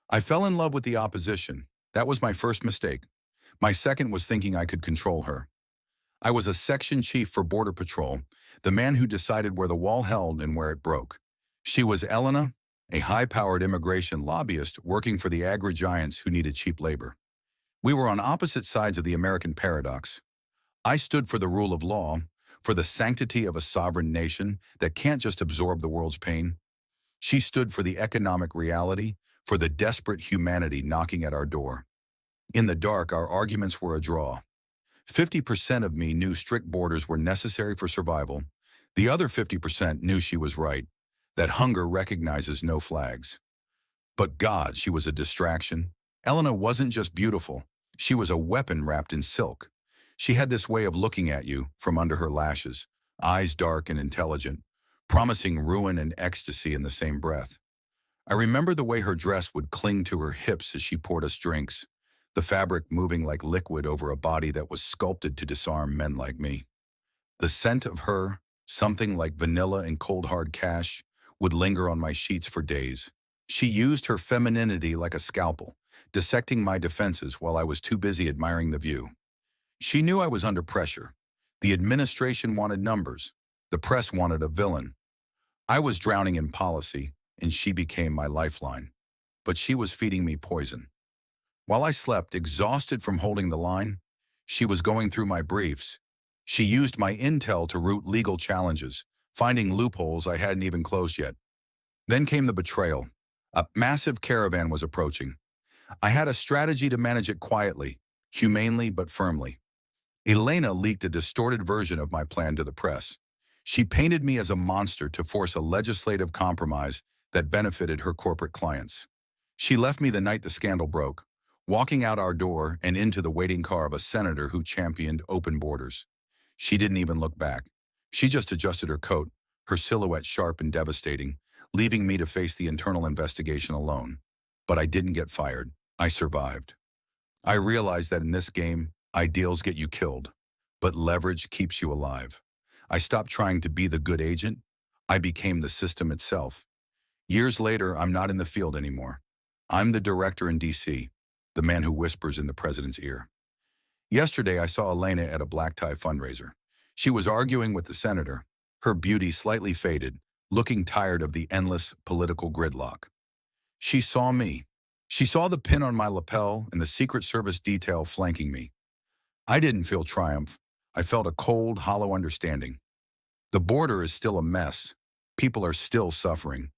I fell in love with the opposition. That was my first mistake. My second was thinking I could control her. I was a section chief for Border Patrol, the man who decided where the wall held and where it broke. She was Elena, a high-powered immigration lobbyist working for the agri-giants who needed cheap labor. We were on opposite sides of the American paradox. I stood for the rule of law, for the sanctity of a sovereign nation that can't just absorb the world's pain. She stood for the economic reality, for the desperate humanity knocking at our door. In the dark, our arguments were a draw. 50% of me knew strict borders were necessary for survival. The other 50% knew she was right, that hunger recognizes no flags. But God, she was a distraction. Elena wasn't just beautiful. She was a weapon wrapped in silk. She had this way of looking at you from under her lashes, eyes dark and intelligent, promising ruin and ecstasy in the same breath. I remember the way her dress would cling to her hips as she poured us drinks, the fabric moving like liquid over a body that was sculpted to disarm men like me. The scent of her, something like vanilla and cold hard cash, would linger on my sheets for days. She used her femininity like a scalpel, dissecting my defenses while I was too busy admiring the view. She knew I was under pressure. The administration wanted numbers. The press wanted a villain. I was drowning in policy, and she became my lifeline. But she was feeding me poison. While I slept, exhausted from holding the line, she was going through my briefs. She used my intel to root legal challenges, finding loopholes I hadn't even closed yet. Then came the betrayal. A massive caravan was approaching. I had a strategy to manage it quietly, humanely but firmly. Elena leaked a distorted version of my plan to the press. She painted me as a monster to force a legislative compromise that benefited her corporate clients. She left me the night the scandal broke, walking out our door and into the waiting car of a senator who championed open borders. She didn't even look back. She just adjusted her coat, her silhouette sharp and devastating, leaving me to face the internal investigation alone. But I didn't get fired. I survived. I realized that in this game, ideals get you killed, but leverage keeps you alive. I stopped trying to be the good agent. I became the system itself. Years later, I'm not in the field anymore. I'm the director in D.C., the man who whispers in the president's ear. Yesterday, I saw Elena at a black tie fundraiser. She was arguing with the senator, her beauty slightly faded, looking tired of the endless political gridlock. She saw me. She saw the pin on my lapel and the Secret Service detail flanking me. I didn't feel triumph. I felt a cold, hollow understanding. The border is still a mess. People are still suffering.